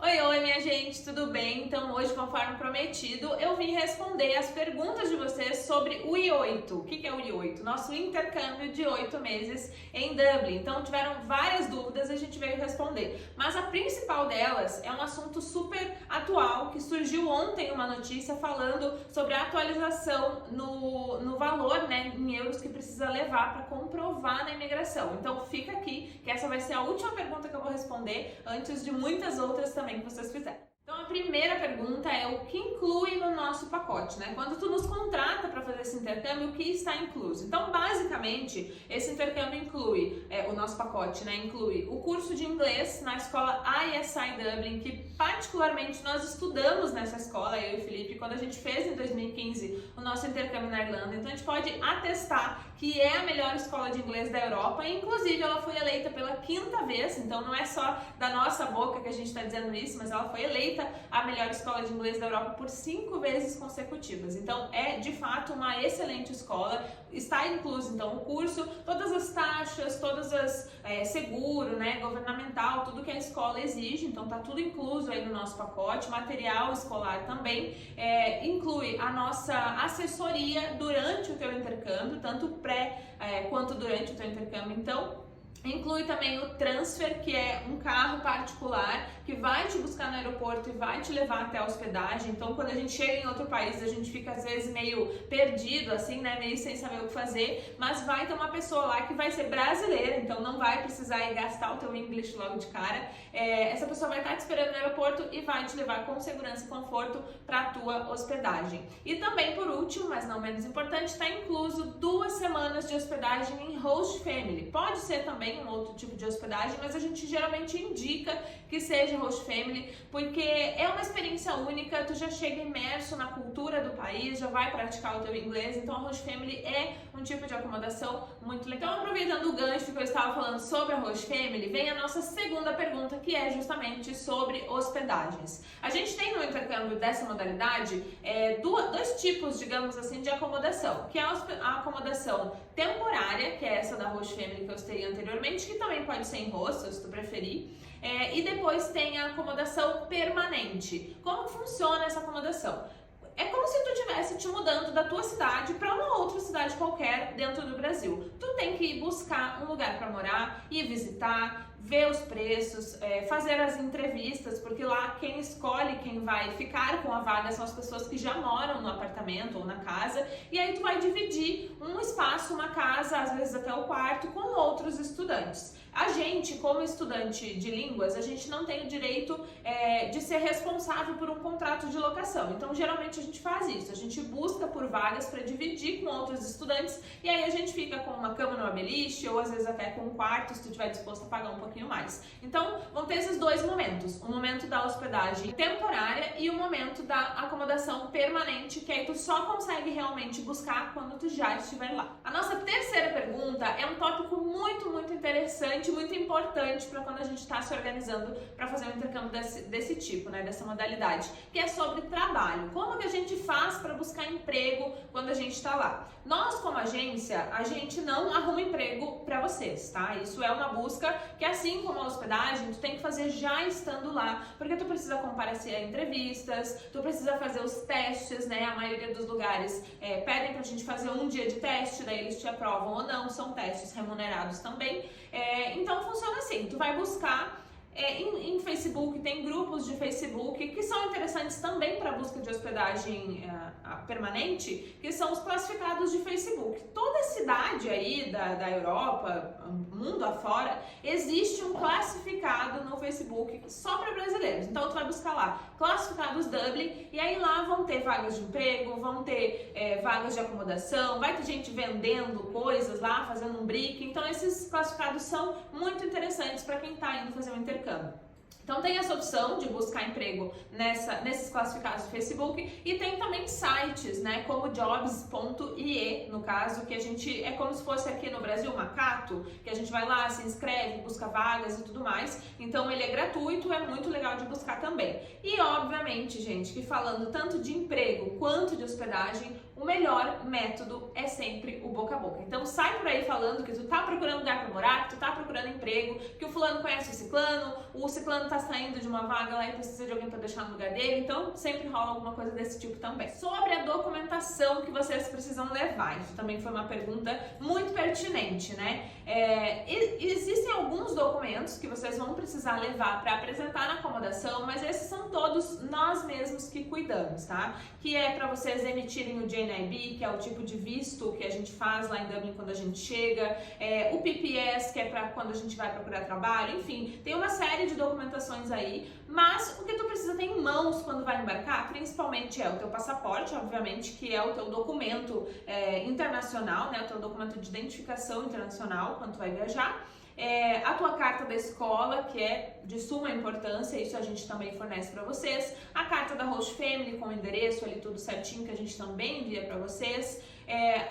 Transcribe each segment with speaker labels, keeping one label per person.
Speaker 1: Oi, minha gente, tudo bem? Então hoje, conforme prometido, eu vim responder as perguntas de vocês sobre o I8. O que é o I8? Nosso intercâmbio de 8 meses em Dublin. Então tiveram várias dúvidas e a gente veio responder. Mas a principal delas é um assunto super atual que surgiu ontem, uma notícia falando sobre a atualização no valor, né, em euros que precisa levar para comprovar na imigração. Então fica aqui que essa vai ser a última pergunta que eu vou responder antes de muitas outras também que vocês fizeram. Então a primeira pergunta é o que inclui no nosso pacote, né? Quando tu nos contrata para fazer esse intercâmbio, o que está incluso? Então basicamente esse intercâmbio inclui, o nosso pacote, né? Inclui o curso de inglês na escola ISI Dublin, que particularmente nós estudamos nessa escola, eu e o Felipe, quando a gente fez em 2015 o nosso intercâmbio na Irlanda. Então a gente pode atestar que é a melhor escola de inglês da Europa, e inclusive ela foi eleita pela 5ª vez, então não é só da nossa boca que a gente está dizendo isso, mas ela foi eleita a melhor escola de inglês da Europa por 5 vezes consecutivas. Então é de fato uma excelente escola. Está incluso então o curso, todas as taxas, todas as seguro, né, governamental, tudo que a escola exige. Então tá tudo incluso aí no nosso pacote. Material escolar também inclui a nossa assessoria durante o teu intercâmbio, tanto pré quanto durante o teu intercâmbio. Então inclui também o transfer, que é um carro particular que vai te buscar no aeroporto e vai te levar até a hospedagem. Então quando a gente chega em outro país, a gente fica às vezes meio perdido, assim, né, meio sem saber o que fazer, mas vai ter uma pessoa lá que vai ser brasileira, então não vai precisar ir gastar o teu English logo de cara. Essa pessoa vai estar te esperando no aeroporto e vai te levar com segurança e conforto para a tua hospedagem. E também, por último, mas não menos importante, está incluso 2 semanas de hospedagem em host family. Pode ser também um outro tipo de hospedagem, mas a gente geralmente indica que seja host family, porque é uma experiência única, tu já chega imerso na cultura do país, já vai praticar o teu inglês, então a host family é um tipo de acomodação muito legal. Então, aproveitando o gancho que eu estava falando sobre a host family, vem a nossa segunda pergunta, que é justamente sobre hospedagens. A gente tem no intercâmbio dessa modalidade dois tipos, digamos assim, de acomodação, que é a acomodação temporária, que é essa da host family que eu citei anteriormente, que também pode ser em hostel, se tu preferir, e depois tem a acomodação permanente. Como funciona essa acomodação? É como se tu estivesse te mudando da tua cidade para uma outra cidade qualquer dentro do Brasil. Tu tem que ir buscar um lugar para morar, ir visitar, ver os preços, fazer as entrevistas, porque lá quem escolhe quem vai ficar com a vaga são as pessoas que já moram no apartamento ou na casa, e aí tu vai dividir um espaço, uma casa, às vezes até o quarto, com outros estudantes. A gente, como estudante de línguas, a gente não tem o direito de ser responsável por um contrato de locação. Então, geralmente a gente faz isso, a gente busca por vagas para dividir com outros estudantes, e aí a gente fica com uma cama no beliche, ou às vezes até com um quarto, se tu estiver disposto a pagar um pouquinho mais. Então, vão ter esses 2 momentos, o momento da hospedagem temporária e o momento da acomodação permanente, que aí tu só consegue realmente buscar quando tu já estiver lá. A nossa terceira pergunta é um tópico muito interessante, muito importante para quando a gente está se organizando para fazer um intercâmbio desse tipo, né, dessa modalidade, que é sobre trabalho. Como que a gente faz para buscar emprego quando a gente está lá? Nós, como agência, a gente não arruma emprego para vocês, tá? Isso é uma busca que, assim como a hospedagem, tu tem que fazer já estando lá, porque tu precisa comparecer a entrevistas, tu precisa fazer os testes, né? A maioria dos lugares pedem pra gente fazer um dia de teste, daí eles te aprovam ou não, são testes remunerados também. Então funciona assim, tu vai buscar em Facebook, tem grupos de Facebook que são interessantes também para busca de hospedagem permanente, que são os classificados de Facebook. Toda cidade aí da Europa, mundo afora, existe um classificado no Facebook só para brasileiros. Então tu vai buscar lá, classificados Dublin, e aí lá vão ter vagas de emprego, vão ter vagas de acomodação, vai ter gente vendendo coisas lá, fazendo um brick. Então esses classificados são muito interessantes para quem está indo fazer um intercâmbio. Então tem essa opção de buscar emprego nesses classificados do Facebook, e tem também sites, né, como jobs.ie, no caso, que a gente é como se fosse aqui no Brasil uma Cato, que a gente vai lá, se inscreve, busca vagas e tudo mais. Então ele é gratuito, é muito legal de buscar também. E obviamente, gente, que falando tanto de emprego quanto de hospedagem, o melhor método é sempre o boca a boca. Então sai por aí falando que tu tá procurando lugar para morar, que tu tá procurando emprego, que o fulano conhece o ciclano tá tá saindo de uma vaga lá e precisa de alguém para deixar no lugar dele, então sempre rola alguma coisa desse tipo também. Sobre a documentação que vocês precisam levar, isso também foi uma pergunta muito pertinente, né? Existem alguns documentos que vocês vão precisar levar para apresentar na acomodação, mas esses são todos nós mesmos que cuidamos, tá? Que é para vocês emitirem o JNIB, que é o tipo de visto que a gente faz lá em Dublin quando a gente chega, o PPS, que é para quando a gente vai procurar trabalho, enfim, tem uma série de documentações aí, mas o que tu precisa ter em mãos quando vai embarcar, principalmente é o teu passaporte, obviamente, que é o teu documento internacional, né, o teu documento de identificação internacional quando tu vai viajar, a tua carta da escola, que é de suma importância, isso a gente também fornece para vocês, a carta da Host Family com o endereço ali tudo certinho, que a gente também envia para vocês,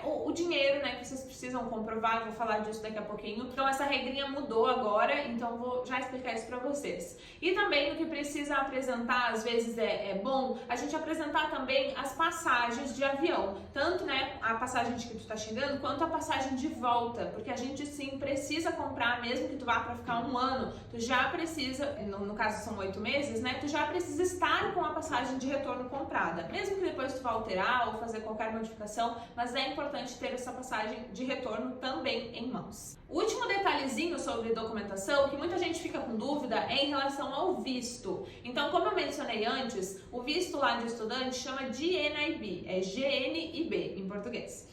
Speaker 1: o dinheiro, né, que vocês precisam comprovar, eu vou falar disso daqui a pouquinho. Então essa regrinha mudou agora, então vou já explicar isso para vocês. E também o que precisa apresentar, às vezes é bom a gente apresentar também as passagens de avião, tanto, né, a passagem de que tu tá chegando, quanto a passagem de volta, porque a gente sim precisa comprar, mesmo que tu vá para ficar um ano, tu já precisa, no caso são 8 meses, né, tu já precisa estar com a passagem de retorno comprada, mesmo que depois tu vá alterar ou fazer qualquer modificação, mas é importante ter essa passagem de retorno também em mãos. O último detalhezinho sobre documentação, que muita gente fica com dúvida, é em relação ao visto. Então, como eu mencionei antes, o visto lá de estudante chama GNIB, é GNIB em português.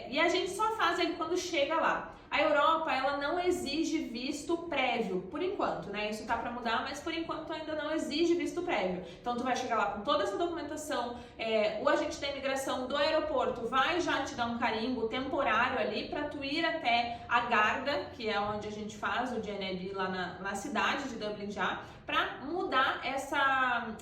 Speaker 1: E a gente só faz ele quando chega lá. A Europa, ela não exige visto prévio, por enquanto, né? Isso tá para mudar, mas por enquanto ainda não exige visto prévio. Então tu vai chegar lá com toda essa documentação, o agente da imigração do aeroporto vai já te dar um carimbo temporário ali para tu ir até a Garda, que é onde a gente faz o GNIB lá na cidade de Dublin já, para mudar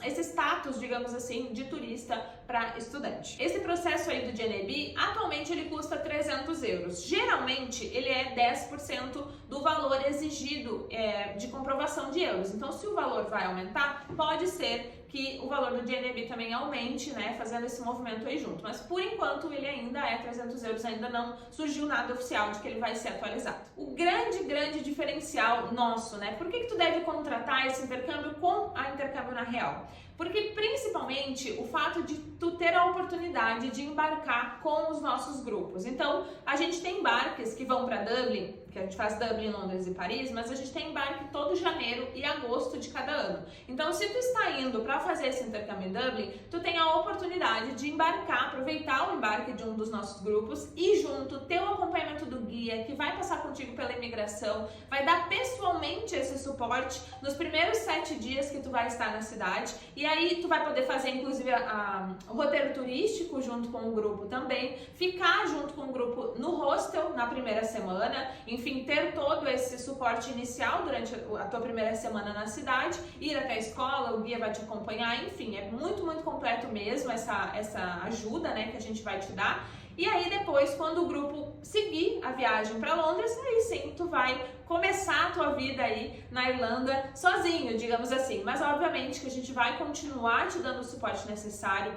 Speaker 1: esse status, digamos assim, de turista para estudante. Esse processo aí do GNIB, atualmente ele custa 300 euros. Geralmente ele é 10% do valor exigido de comprovação de euros. Então, se o valor vai aumentar, pode ser que o valor do GNIB também aumente, né, fazendo esse movimento aí junto. Mas, por enquanto, ele ainda é 300 euros, ainda não surgiu nada oficial de que ele vai ser atualizado. O grande diferencial nosso, né, por que tu deve contratar esse intercâmbio com a Intercâmbio na Real? Porque, principalmente, o fato de tu ter a oportunidade de embarcar com os nossos grupos. Então, a gente tem embarques que vão para Dublin, que a gente faz Dublin, Londres e Paris, mas a gente tem embarque todo janeiro e agosto de cada ano. Então, se tu está indo para fazer esse intercâmbio em Dublin, tu tem a oportunidade de embarcar, aproveitar o embarque de um dos nossos grupos e junto ter o acompanhamento do guia que vai passar contigo pela imigração, vai dar pessoalmente esse suporte nos primeiros 7 dias que tu vai estar na cidade, e aí tu vai poder fazer inclusive o roteiro turístico junto com o grupo também, ficar junto com o grupo no hostel na primeira semana, enfim, ter todo esse suporte inicial durante a tua primeira semana na cidade, ir até a escola, o guia vai te acompanhar, enfim, é muito completo mesmo essa ajuda, né, que a gente vai te dar. E aí depois, quando o grupo seguir a viagem para Londres, aí sim tu vai começar a tua vida aí na Irlanda sozinho, digamos assim. Mas obviamente que a gente vai continuar te dando o suporte necessário,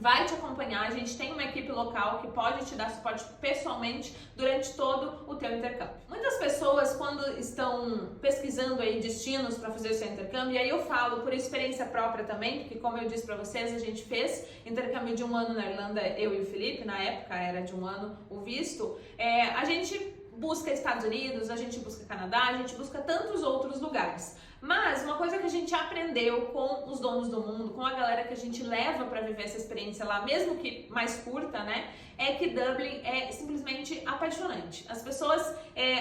Speaker 1: vai te acompanhar, a gente tem uma equipe local que pode te dar suporte pessoalmente durante todo o teu intercâmbio. Muitas pessoas, quando estão pesquisando aí destinos para fazer o seu intercâmbio, e aí eu falo por experiência própria também, porque como eu disse para vocês, a gente fez intercâmbio de 1 ano na Irlanda, eu e o Felipe, na época era de 1 ano o visto, a gente busca Estados Unidos, a gente busca Canadá, a gente busca tantos outros lugares. Mas uma coisa que a gente aprendeu com os donos do mundo, com a galera que a gente leva para viver essa experiência lá, mesmo que mais curta, né, é que Dublin é simplesmente apaixonante. As pessoas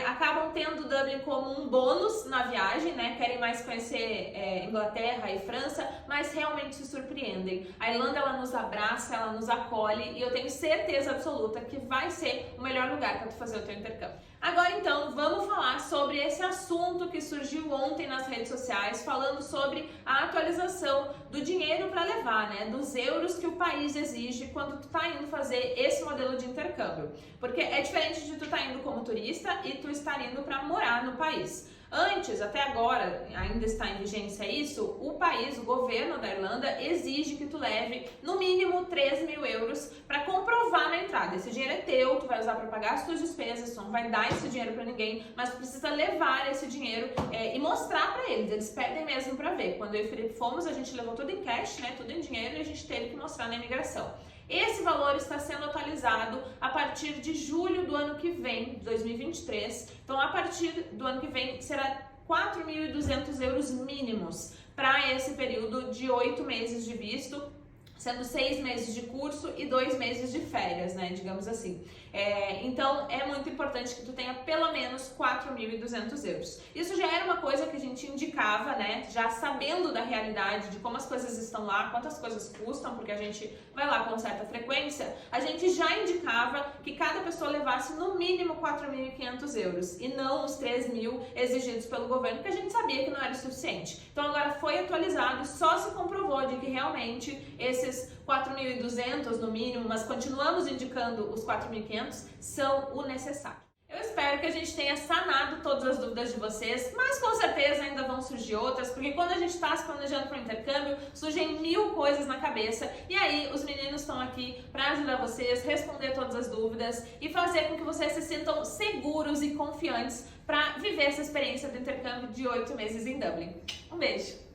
Speaker 1: acabam tendo Dublin como um bônus na viagem, né, querem mais conhecer Inglaterra e França, mas realmente se surpreendem. A Irlanda, ela nos abraça, ela nos acolhe e eu tenho certeza absoluta que vai ser o melhor lugar para tu fazer o teu intercâmbio. Agora então, vamos falar sobre esse assunto que surgiu ontem nas redes sociais, falando sobre a atualização do dinheiro para levar, né, dos euros que o país exige quando tu tá indo fazer esse modelo de intercâmbio. Porque é diferente de tu tá indo como turista e tu estar indo para morar no país. Antes, até agora, ainda está em vigência isso, o país, o governo da Irlanda, exige que tu leve no mínimo 3 mil euros para comprovar na entrada. Esse dinheiro é teu, tu vai usar para pagar as tuas despesas, tu não vai dar esse dinheiro para ninguém, mas tu precisa levar esse dinheiro e mostrar para eles. Eles pedem mesmo para ver. Quando eu e o Felipe fomos, a gente levou tudo em cash, né, tudo em dinheiro, e a gente teve que mostrar na imigração. Esse valor está sendo atualizado a partir de julho do ano que vem, 2023. Então, a partir do ano que vem, será 4.200 euros mínimos para esse período de 8 meses de visto, sendo 6 meses de curso e 2 meses de férias, né, digamos assim. Então, é muito importante que tu tenha pelo menos 4.200 euros. Isso já era uma coisa que a gente indicava, né, já sabendo da realidade, de como as coisas estão lá, quantas coisas custam, porque a gente vai lá com certa frequência, a gente já indicava que cada pessoa levasse no mínimo 4.500 euros e não os 3 mil exigidos pelo governo, que a gente sabia que não era o suficiente. Então, agora foi atualizado e só se comprovou de que realmente esses 4.200 no mínimo, mas continuamos indicando os 4.500, são o necessário. Eu espero que a gente tenha sanado todas as dúvidas de vocês, mas com certeza ainda vão surgir outras, porque quando a gente está se planejando para o intercâmbio, surgem 1000 coisas na cabeça, e aí os meninos estão aqui para ajudar vocês, responder todas as dúvidas e fazer com que vocês se sintam seguros e confiantes para viver essa experiência do intercâmbio de 8 meses em Dublin. Um beijo!